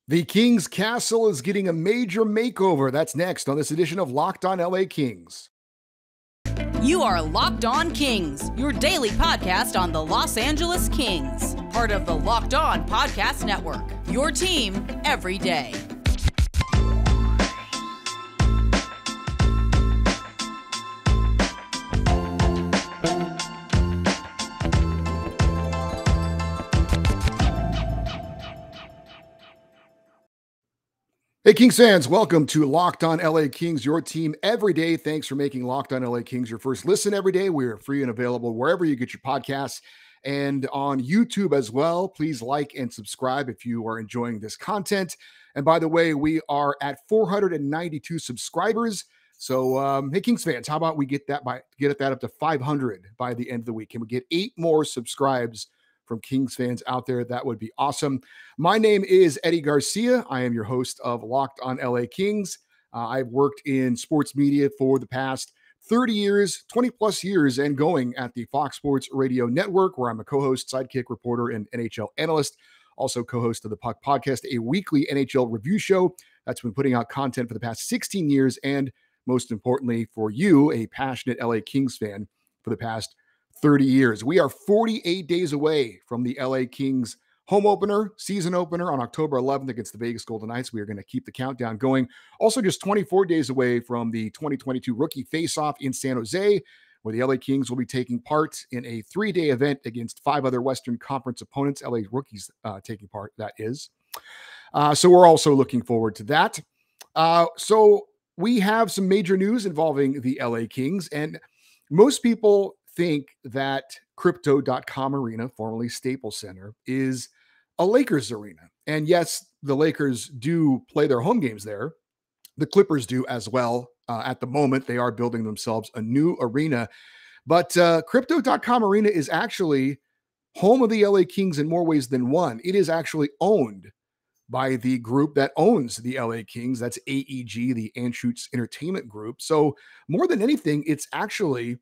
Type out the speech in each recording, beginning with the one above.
The Kings Castle is getting a major makeover. That's next on this edition of Locked On LA Kings. You are Locked On Kings, your daily podcast on the Los Angeles Kings. Part of the Locked On Podcast Network, your team every day. Hey, Kings fans, welcome to Locked On LA Kings, your team every day. Thanks for making Locked On LA Kings your first listen every day. We're free and available wherever you get your podcasts and on YouTube as well. Please like and subscribe if you are enjoying this content. And by the way, we are at 492 subscribers. So, hey, Kings fans, how about we get that up to 500 by the end of the week? Can we get 8 more subscribes from Kings fans out there? That would be awesome. My name is Eddie Garcia. I am your host of Locked On LA Kings. I've worked in sports media for the past 30 years, 20 plus years, and going at the Fox Sports Radio Network, where I'm a co-host, sidekick reporter, and NHL analyst. Also co-host of the Puck Podcast, a weekly NHL review show that's been putting out content for the past 16 years, and most importantly for you, a passionate LA Kings fan, for the past 30 years. We are 48 days away from the LA Kings home opener, season opener on October 11th against the Vegas Golden Knights. We are going to keep the countdown going. Also, just 24 days away from the 2022 rookie face-off in San Jose, where the LA Kings will be taking part in a 3-day event against 5 other Western Conference opponents, LA rookies taking part, that is. So we're also looking forward to that. So we have some major news involving the LA Kings, and most people think that Crypto.com Arena, formerly Staples Center, is a Lakers arena. And yes, the Lakers do play their home games there. The Clippers do as well. At the moment, they are building themselves a new arena. But Crypto.com Arena is actually home of the LA Kings in more ways than one. It is actually owned by the group that owns the LA Kings. That's AEG, the Anschutz Entertainment Group. So more than anything, it's actually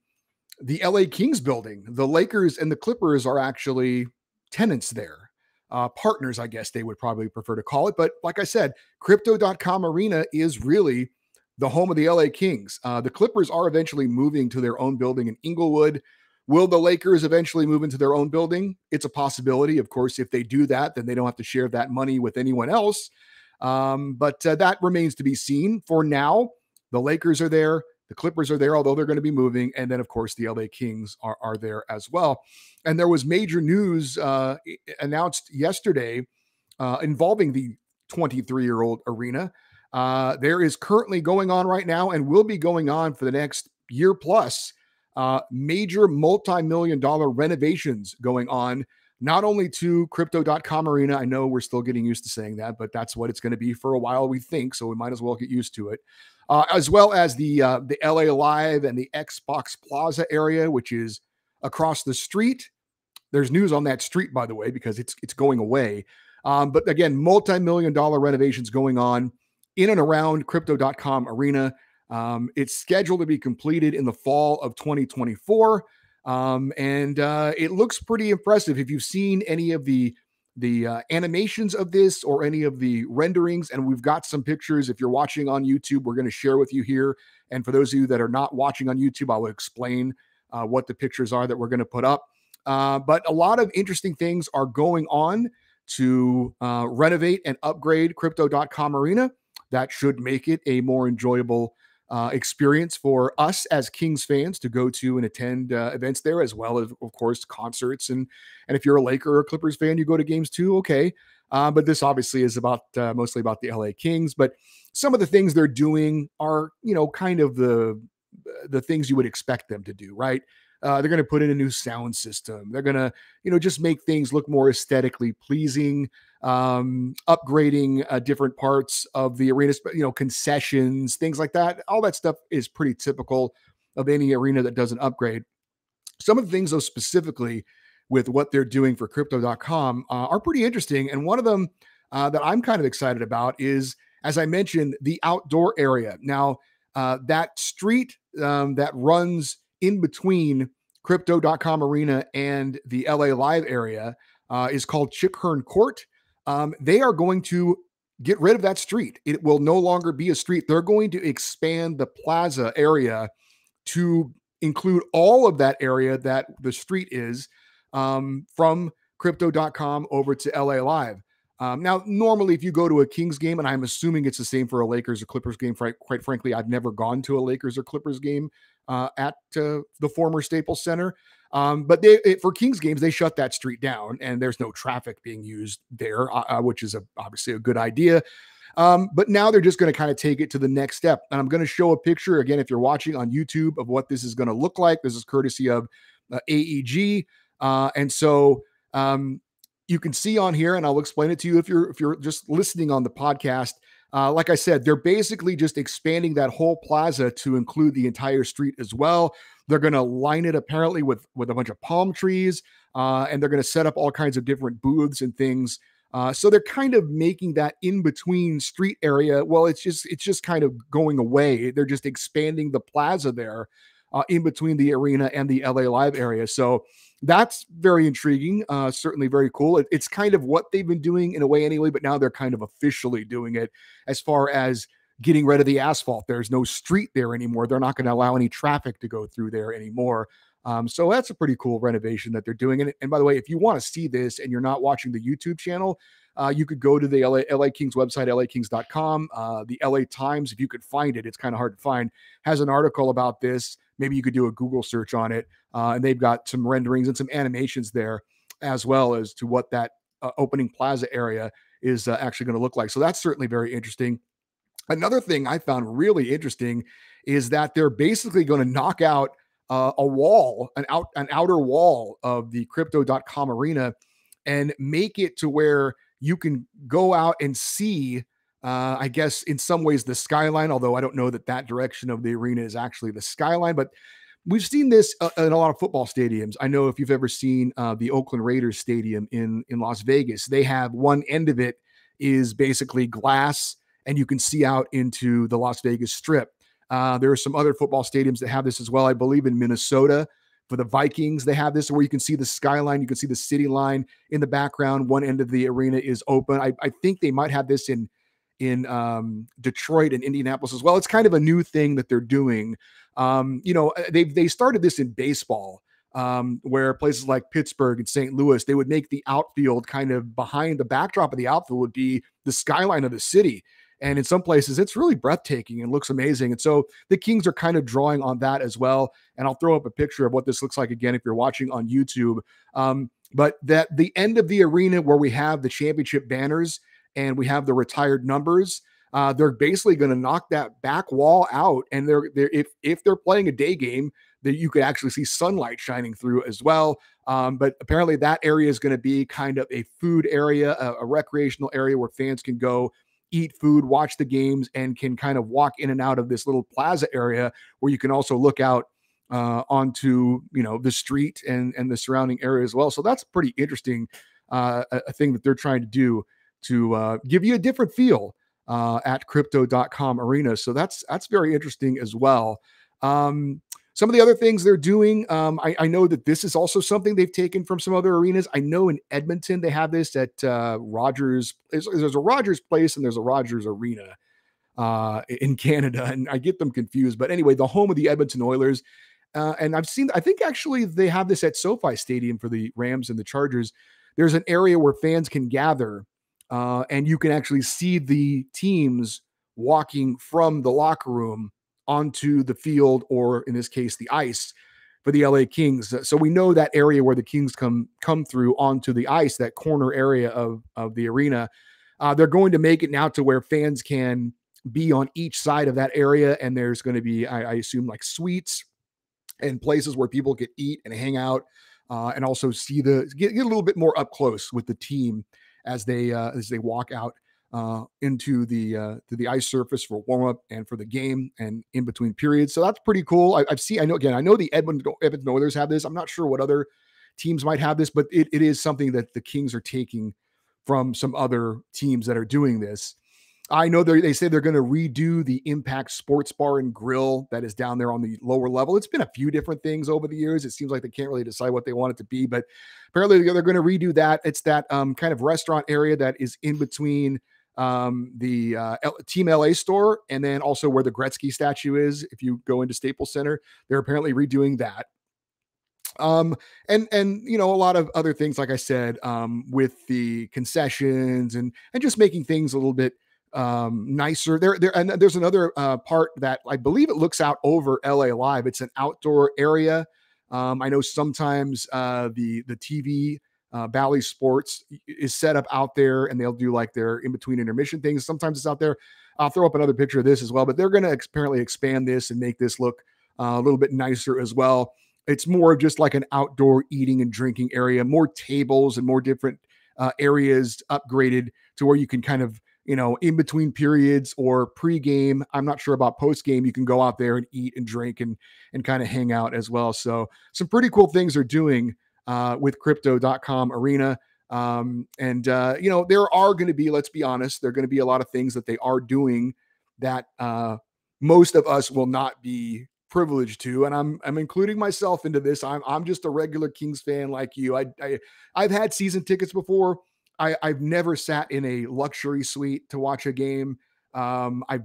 the LA Kings building. The Lakers and the Clippers are actually tenants there. Partners, I guess they would probably prefer to call it. But like I said, Crypto.com Arena is really the home of the LA Kings. The Clippers are eventually moving to their own building in Inglewood. Will the Lakers eventually move into their own building? It's a possibility. Of course, if they do that, then they don't have to share that money with anyone else. But that remains to be seen. For now, the Lakers are there. The Clippers are there, although they're going to be moving. And then, of course, the LA Kings are there as well. And there was major news announced yesterday involving the 23-year-old arena. There is currently going on right now and will be going on for the next year plus, major multi-million-dollar renovations going on, not only to Crypto.com Arena. I know we're still getting used to saying that, but that's what it's going to be for a while, we think. So we might as well get used to it. As well as the LA Live and the Xbox Plaza area, which is across the street. There's news on that street, by the way, because it's going away. But again, multi-million-dollar renovations going on in and around Crypto.com Arena. It's scheduled to be completed in the fall of 2024. And it looks pretty impressive. If you've seen any of the animations of this or any of the renderings, and we've got some pictures. If you're watching on YouTube, we're going to share with you here. And for those of you that are not watching on YouTube, I will explain what the pictures are that we're going to put up. But a lot of interesting things are going on to renovate and upgrade Crypto.com Arena. That should make it a more enjoyable experience for us as Kings fans to go to and attend events there, as well as, of course, concerts. And if you're a Laker or a Clippers fan, you go to games too. Okay. But this obviously is about mostly about the LA Kings. But some of the things they're doing are, kind of the things you would expect them to do, right? They're going to put in a new sound system. They're going to, just make things look more aesthetically pleasing, upgrading different parts of the arena, concessions, things like that. All that stuff is pretty typical of any arena that does an upgrade. Some of the things, though, specifically with what they're doing for Crypto.com are pretty interesting. And one of them that I'm kind of excited about is, as I mentioned, the outdoor area. Now, that street that runs in between Crypto.com Arena and the LA Live area is called Chick Hearn Court. They are going to get rid of that street. It will no longer be a street. They're going to expand the plaza area to include all of that area that the street is, from crypto.com over to LA Live. Now, normally, if you go to a Kings game, and I'm assuming it's the same for a Lakers or Clippers game, quite frankly, I've never gone to a Lakers or Clippers game at the former Staples Center. But for Kings games, they shut that street down, and there's no traffic being used there, which is obviously a good idea. But now they're just going to kind of take it to the next step. And I'm going to show a picture again, if you're watching on YouTube, of what this is going to look like. This is courtesy of AEG. And so you can see on here, and I'll explain it to you if you're just listening on the podcast. Like I said, they're basically just expanding that whole plaza to include the entire street as well. They're going to line it apparently with a bunch of palm trees, and they're going to set up all kinds of different booths and things. So they're kind of making that in between street area. Well, it's just kind of going away. They're just expanding the plaza there in between the arena and the LA Live area. So that's very intriguing. Certainly very cool. It's kind of what they've been doing in a way anyway, but now they're kind of officially doing it as far as getting rid of the asphalt. There's no street there anymore. They're not going to allow any traffic to go through there anymore. So that's a pretty cool renovation that they're doing. And by the way, if you want to see this and you're not watching the YouTube channel, you could go to the LA Kings website, lakings.com. The LA Times, if you could find it, it's kind of hard to find, has an article about this. Maybe you could do a Google search on it. And they've got some renderings and some animations there as well as to what that opening plaza area is actually going to look like. So that's certainly very interesting. Another thing I found really interesting is that they're basically going to knock out a wall, an outer wall of the crypto.com arena, and make it to where you can go out and see, I guess in some ways, the skyline, although I don't know that direction of the arena is actually the skyline, but we've seen this in a lot of football stadiums. I know if you've ever seen the Oakland Raiders stadium in Las Vegas, they have one end of it is basically glass, and you can see out into the Las Vegas Strip. There are some other football stadiums that have this as well. I believe in Minnesota for the Vikings, they have this where you can see the skyline. You can see the city line in the background. One end of the arena is open. I think they might have this in Detroit and Indianapolis as well. It's kind of a new thing that they're doing. They started this in baseball, where places like Pittsburgh and St. Louis, they would make the outfield kind of behind the backdrop of the outfield would be the skyline of the city. And in some places, it's really breathtaking and looks amazing. And so the Kings are kind of drawing on that as well. And I'll throw up a picture of what this looks like again if you're watching on YouTube. But that the end of the arena where we have the championship banners and we have the retired numbers, they're basically going to knock that back wall out. And if they're playing a day game, that you could actually see sunlight shining through as well. But apparently that area is going to be kind of a food area, a recreational area where fans can go eat food, watch the games, and can kind of walk in and out of this little plaza area where you can also look out onto, the street and the surrounding area as well. So that's pretty interesting, a thing that they're trying to do to give you a different feel at crypto.com arena. So that's very interesting as well. Some of the other things they're doing, I know that this is also something they've taken from some other arenas. I know in Edmonton, they have this at Rogers. There's a Rogers Place and there's a Rogers Arena in Canada, and I get them confused. But anyway, the home of the Edmonton Oilers. And I think actually they have this at SoFi Stadium for the Rams and the Chargers. There's an area where fans can gather, and you can actually see the teams walking from the locker room onto the field, or in this case, the ice for the LA Kings. So we know that area where the Kings come through onto the ice, that corner area of the arena. They're going to make it now to where fans can be on each side of that area. And there's going to be, I assume, like suites and places where people could eat and hang out, and also see get a little bit more up close with the team as they walk out into the ice surface for warm up and for the game and in between periods. So that's pretty cool. I know the Edmonton Oilers have this. I'm not sure what other teams might have this, but it is something that the Kings are taking from some other teams that are doing this. I know they say they're going to redo the Impact Sports Bar and Grill that is down there on the lower level. It's been a few different things over the years. It seems like they can't really decide what they want it to be, but apparently they're going to redo that. It's that kind of restaurant area that is in between Team LA store, and then also where the Gretzky statue is. If you go into Staples Center, they're apparently redoing that. And you know, a lot of other things, like I said, with the concessions and just making things a little bit nicer. And there's another part that I believe it looks out over LA Live. It's an outdoor area. I know sometimes the TV Bally Sports is set up out there, and they'll do like their in between intermission things. Sometimes it's out there. I'll throw up another picture of this as well, but they're going to apparently expand this and make this look a little bit nicer as well. It's more of just like an outdoor eating and drinking area, more tables and more different areas upgraded to where you can kind of, you know, in between periods or pregame. I'm not sure about postgame. You can go out there and eat and drink and kind of hang out as well. So some pretty cool things they're doing with Crypto.com Arena. You know, there are going to be, let's be honest, there are going to be a lot of things that they are doing that most of us will not be privileged to, and I'm including myself into this. I'm just a regular Kings fan like you. I've had season tickets before. I've never sat in a luxury suite to watch a game. I've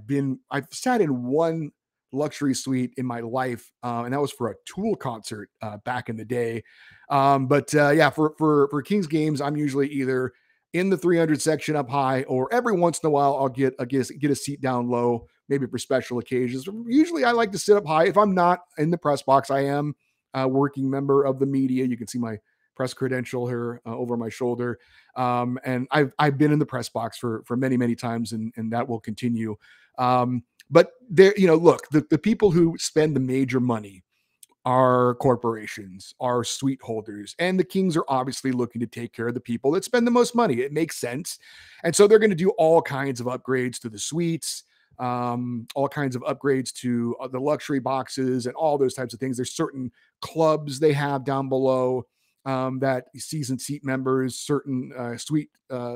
sat in one luxury suite in my life, and that was for a Tool concert back in the day. Yeah, for Kings games, I'm usually either in the 300 section up high, or every once in a while I'll get a seat down low, maybe for special occasions. Usually I like to sit up high. If I'm not in the press box, I am a working member of the media. You can see my press credential here over my shoulder. And I've been in the press box for many times, and that will continue. But there, you know, look, the people who spend the major money are corporations, are suite holders, and the Kings are obviously looking to take care of the people that spend the most money. It makes sense. And so they're going to do all kinds of upgrades to the suites, all kinds of upgrades to the luxury boxes and all those types of things. There's certain clubs they have down below that season seat members, certain suite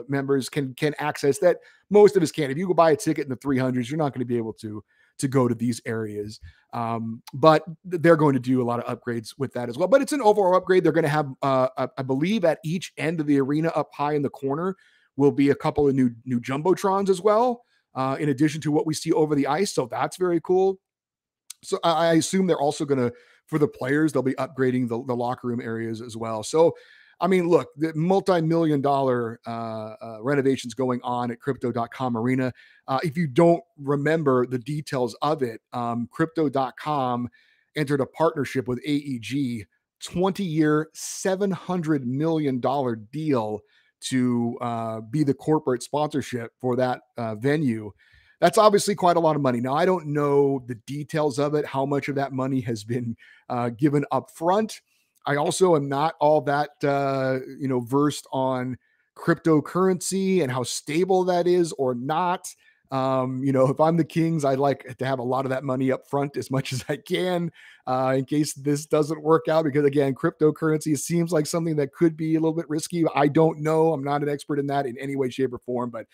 members can access that most of us can't. If you go buy a ticket in the 300s, you're not going to be able to go to these areas. But they're going to do a lot of upgrades with that as well. But it's an overall upgrade. They're going to have, I believe, at each end of the arena up high in the corner will be a couple of new jumbotrons as well, in addition to what we see over the ice. So that's very cool. So I assume they're also going to, for the players, they'll be upgrading the locker room areas as well. So, I mean, look, the multi-million-dollar renovations going on at Crypto.com Arena. If you don't remember the details of it, Crypto.com entered a partnership with AEG, 20-year, $700 million deal to be the corporate sponsorship for that venue. That's obviously quite a lot of money. Now, I don't know the details of it, how much of that money has been given up front. I also am not all that, versed on cryptocurrency and how stable that is or not. If I'm the Kings, I'd like to have a lot of that money up front as much as I can in case this doesn't work out. Because again, cryptocurrency seems like something that could be a little bit risky. I don't know. I'm not an expert in that in any way, shape, or form. But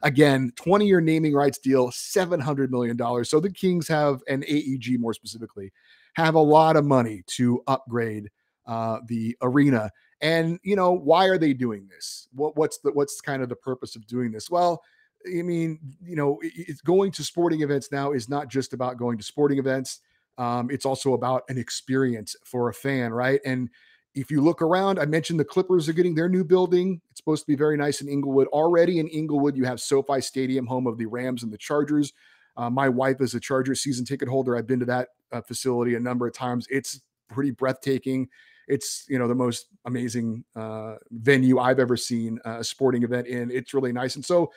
again, 20-year naming rights deal, $700 million. So the Kings have, and AEG more specifically, have a lot of money to upgrade the arena. And, why are they doing this? What's kind of the purpose of doing this? Well, I mean, it's going to sporting events now is not just about going to sporting events. It's also about an experience for a fan, right? And if you look around, I mentioned the Clippers are getting their new building. It's supposed to be very nice in Inglewood. Already in Inglewood, you have SoFi Stadium, home of the Rams and the Chargers. My wife is a Chargers season ticket holder. I've been to that facility a number of times. It's pretty breathtaking. It's, the most amazing venue I've ever seen a sporting event in. It's really nice. And so,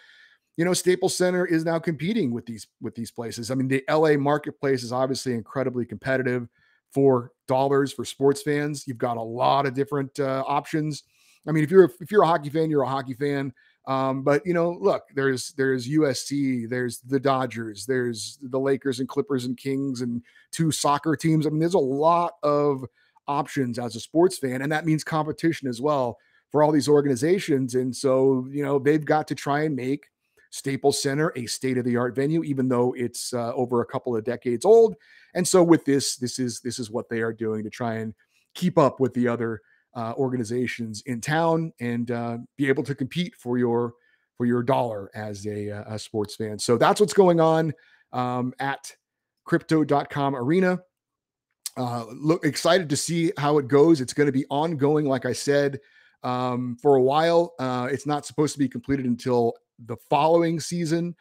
Staples Center is now competing with these places. I mean, the LA marketplace is obviously incredibly competitive for dollars for sports fans. You've got a lot of different options. I mean, if you're a hockey fan, you're a hockey fan. But look, there's USC, there's the Dodgers, there's the Lakers and Clippers and Kings and two soccer teams. I mean, there's a lot of options as a sports fan, and that means competition as well for all these organizations. And so, they've got to try and make Staples Center a state-of-the-art venue, even though it's over a couple of decades old. And so with this is what they are doing to try and keep up with the other organizations in town and be able to compete for your for your dollar as a sports fan. So that's what's going on at crypto.com arena. Look, excited to see how it goes. It's going to be ongoing, like I said, for a while. It's not supposed to be completed until the following season.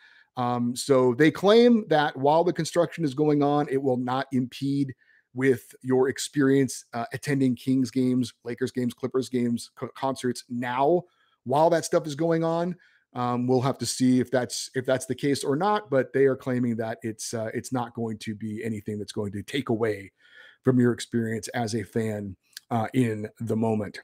So they claim that while the construction is going on, it will not impede with your experience attending Kings games, Lakers games, Clippers games, concerts now while that stuff is going on. We'll have to see if that's the case or not, but they are claiming that it's not going to be anything that's going to take away from your experience as a fan in the moment.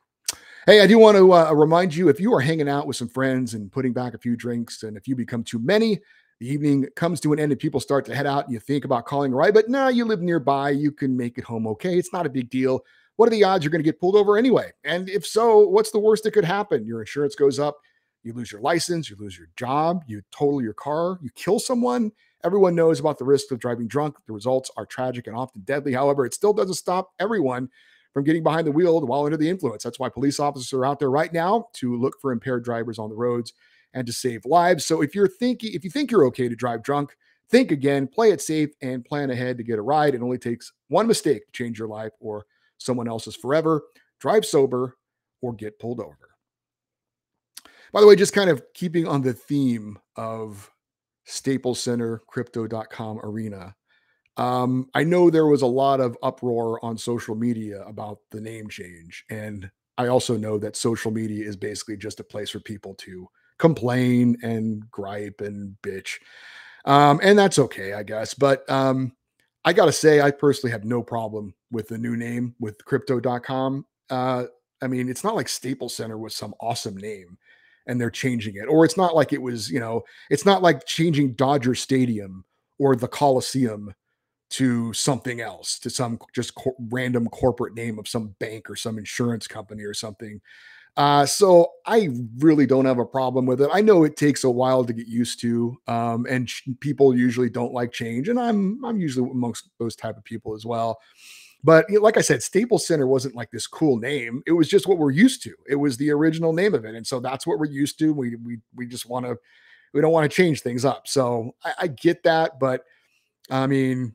Hey, I do want to remind you, if you are hanging out with some friends and putting back a few drinks, and if you become too many, the evening comes to an end and people start to head out and you think about calling a ride, but now you live nearby, you can make it home okay. It's not a big deal. What are the odds you're going to get pulled over anyway? And if so, what's the worst that could happen? Your insurance goes up, you lose your license, you lose your job, you total your car, you kill someone. Everyone knows about the risk of driving drunk. The results are tragic and often deadly. However, it still doesn't stop everyone from getting behind the wheel while under the influence. That's why police officers are out there right now to look for impaired drivers on the roads and to save lives. So if you think you're okay to drive drunk, think again, play it safe, and plan ahead to get a ride. It only takes one mistake to change your life or someone else's forever. Drive sober or get pulled over. By the way, just kind of keeping on the theme of Staples Center, crypto.com arena. I know there was a lot of uproar on social media about the name change. And I also know that social media is basically just a place for people to complain and gripe and bitch. And that's okay, I guess. But I got to say, I personally have no problem with the new name with crypto.com. I mean, it's not like Staples Center was some awesome name and they're changing it. Or it's not like it was, it's not like changing Dodger Stadium or the Coliseum to something else, to some just random corporate name of some bank or some insurance company or something. So I really don't have a problem with it. I know it takes a while to get used to, and people usually don't like change, and I'm usually amongst those type of people as well. But like I said, Staples Center wasn't like this cool name. It was just what we're used to. It was the original name of it, and so that's what we're used to. We just want to, we don't want to change things up. So I get that, but I mean,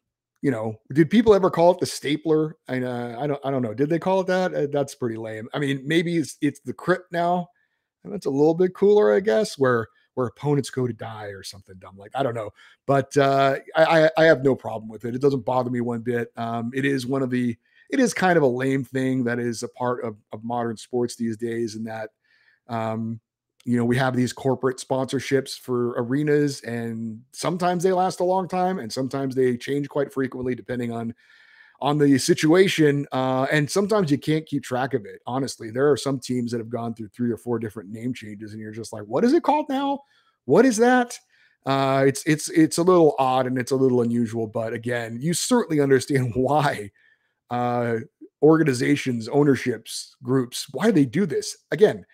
did people ever call it the stapler? I don't know. Did they call it that? That's pretty lame. I mean, maybe it's the crypt now, and that's a little bit cooler, I guess, where opponents go to die or something dumb like, I don't know. But I have no problem with it. It doesn't bother me one bit. It is kind of a lame thing that is a part of modern sports these days, and that we have these corporate sponsorships for arenas, and sometimes they last a long time and sometimes they change quite frequently depending on the situation. And sometimes you can't keep track of it. Honestly, there are some teams that have gone through 3 or 4 different name changes and you're just like, what is it called now? What is that? It's a little odd and it's a little unusual, but again, you certainly understand why organizations, ownerships, groups, why they do this. Again,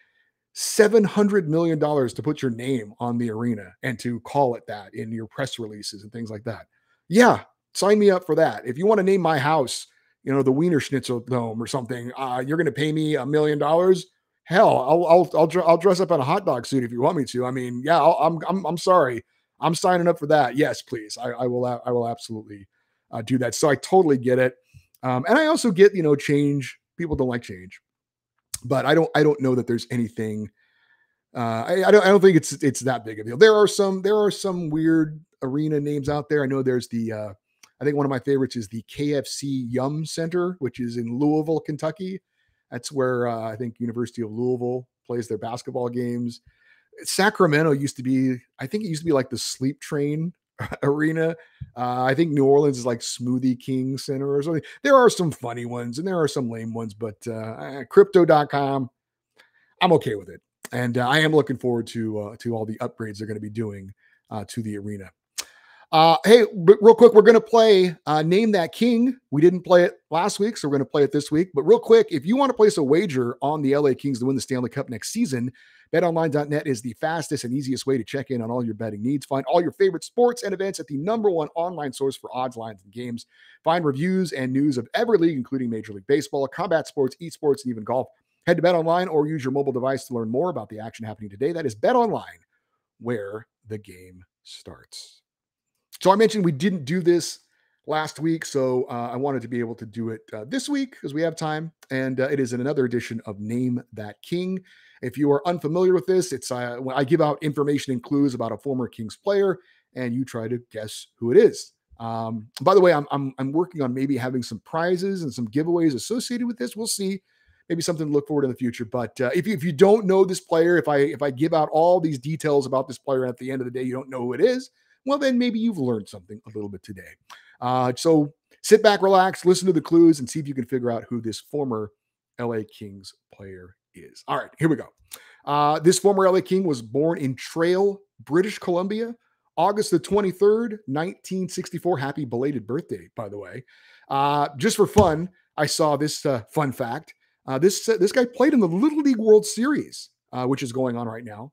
$700 million to put your name on the arena and to call it that in your press releases and things like that. Yeah, sign me up for that. If you want to name my house, the Wiener Schnitzel Dome or something, you're going to pay me $1 million. Hell, I'll dress up in a hot dog suit if you want me to. I mean, yeah, I'm sorry, I'm signing up for that. Yes, please. I will absolutely do that. So I totally get it, and I also get change. People don't like change. But I don't know that there's anything. I don't think it's that big of a deal. There are some weird arena names out there. I know there's I think one of my favorites is the KFC Yum Center, which is in Louisville, Kentucky. That's where I think University of Louisville plays their basketball games. Sacramento used to be, I think it used to be like the Sleep Train arena. I think New Orleans is like Smoothie King Center or something. There are some funny ones and there are some lame ones, but crypto.com, I'm okay with it. And I am looking forward to all the upgrades they're going to be doing to the arena. Hey, real quick, we're going to play Name That King. We didn't play it last week, so we're going to play it this week. But real quick, if you want to place a wager on the LA Kings to win the Stanley Cup next season, BetOnline.net is the fastest and easiest way to check in on all your betting needs. Find all your favorite sports and events at the #1 online source for odds, lines, and games. Find reviews and news of every league, including Major League Baseball, combat sports, esports, and even golf. Head to BetOnline or use your mobile device to learn more about the action happening today. That is BetOnline, where the game starts. So I mentioned we didn't do this last week, so I wanted to be able to do it this week because we have time, and it is in another edition of Name That King. If you are unfamiliar with this, it's when I give out information and clues about a former Kings player, and you try to guess who it is. By the way, I'm working on maybe having some prizes and some giveaways associated with this. We'll see. Maybe something to look forward in the future. But if you don't know this player, if I give out all these details about this player, and at the end of the day you don't know who it is, well, then maybe you've learned something a little bit today. So sit back, relax, listen to the clues, and see if you can figure out who this former LA Kings player is. All right, here we go. This former LA King was born in Trail, British Columbia, August the 23rd, 1964. Happy belated birthday, by the way. Just for fun, I saw this fun fact. This guy played in the Little League World Series, which is going on right now.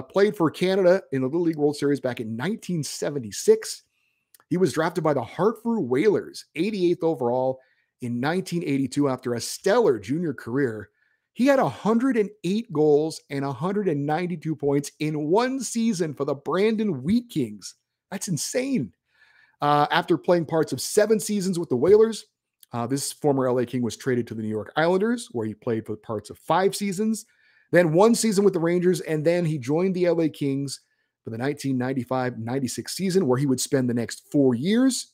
Played for Canada in the Little League World Series back in 1976. He was drafted by the Hartford Whalers, 88th overall in 1982 after a stellar junior career. He had 108 goals and 192 points in one season for the Brandon Wheat Kings. That's insane. After playing parts of 7 seasons with the Whalers, this former LA King was traded to the New York Islanders, where he played for parts of 5 seasons, then 1 season with the Rangers, and then he joined the LA Kings for the 1995-96 season, where he would spend the next 4 years.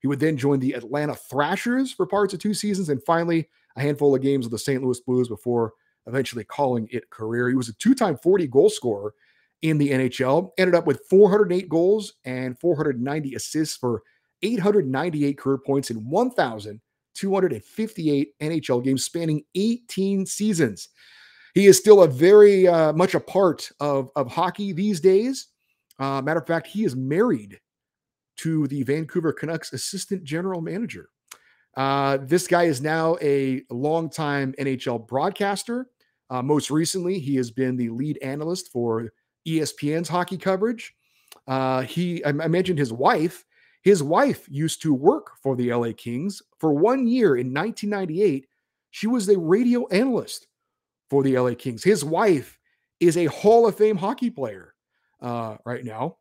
He would then join the Atlanta Thrashers for parts of 2 seasons, and finally a handful of games with the St. Louis Blues before eventually calling it career. He was a 2-time 40 goal scorer in the NHL, ended up with 408 goals and 490 assists for 898 career points in 1,258 NHL games spanning 18 seasons. He is still a very much a part of hockey these days. Matter of fact, he is married to the Vancouver Canucks assistant general manager. This guy is now a longtime NHL broadcaster. Most recently, he has been the lead analyst for ESPN's hockey coverage. I mentioned his wife. His wife used to work for the LA Kings for 1 year in 1998. She was a radio analyst for the LA Kings. His wife is a Hall of Fame hockey player right now.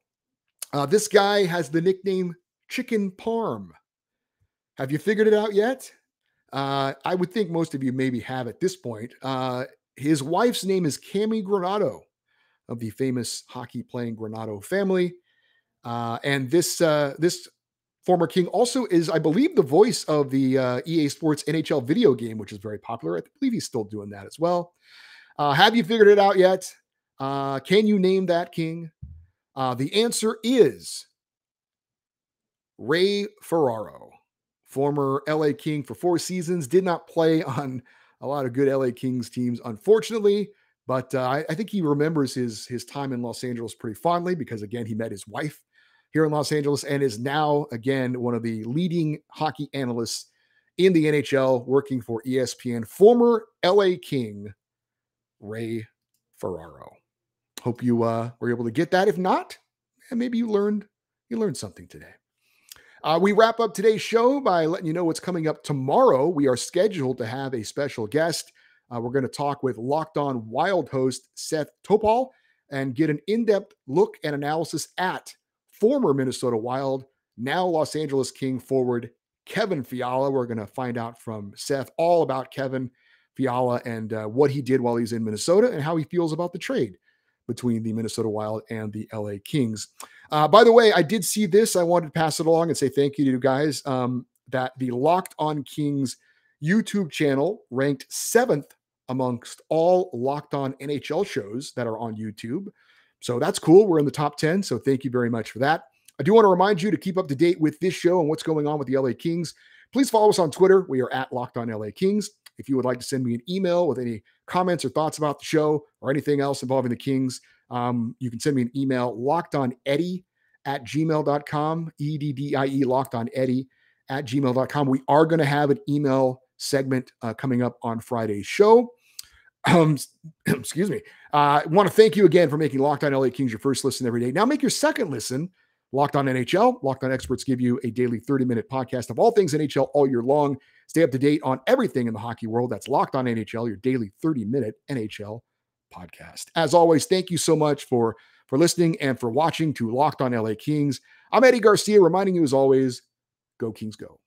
This guy has the nickname Chicken Parm. Have you figured it out yet? I would think most of you maybe have at this point. His wife's name is Cammy Granato of the famous hockey playing Granato family. And this former King also is, I believe, the voice of the EA Sports NHL video game, which is very popular. I believe he's still doing that as well. Have you figured it out yet? Can you name that King? The answer is Ray Ferraro, former LA King for 4 seasons, did not play on a lot of good LA Kings teams, unfortunately. But I think he remembers his time in Los Angeles pretty fondly because, again, he met his wife here in Los Angeles and is now, again, one of the leading hockey analysts in the NHL working for ESPN. Former LA King, Ray Ferraro. Hope you were able to get that. If not, maybe you learned something today. We wrap up today's show by letting you know what's coming up tomorrow. We are scheduled to have a special guest. We're going to talk with Locked On Wild host Seth Topol and get an in-depth look and analysis at former Minnesota Wild, now Los Angeles King forward Kevin Fiala. We're going to find out from Seth all about Kevin Fiala and what he did while he's in Minnesota and how he feels about the trade between the Minnesota Wild and the LA Kings. By the way, I did see this. I wanted to pass it along and say thank you to you guys that the Locked On Kings YouTube channel ranked 7th amongst all Locked On NHL shows that are on YouTube. So that's cool. We're in the top 10. So thank you very much for that. I do want to remind you to keep up to date with this show and what's going on with the LA Kings. Please follow us on Twitter. We are at Locked On LA Kings. If you would like to send me an email with any comments or thoughts about the show or anything else involving the Kings, you can send me an email, lockedoneddie@gmail.com, EDDIE, lockedoneddie@gmail.com. We are going to have an email segment coming up on Friday's show. Excuse me. I want to thank you again for making Locked On LA Kings your first listen every day. Now make your second listen Locked On NHL. Locked On experts give you a daily 30-minute podcast of all things NHL all year long. Stay up to date on everything in the hockey world. That's Locked On NHL, your daily 30-minute NHL podcast. As always, thank you so much for for listening and for watching to Locked On LA Kings. I'm Eddie Garcia, reminding you as always, go Kings go.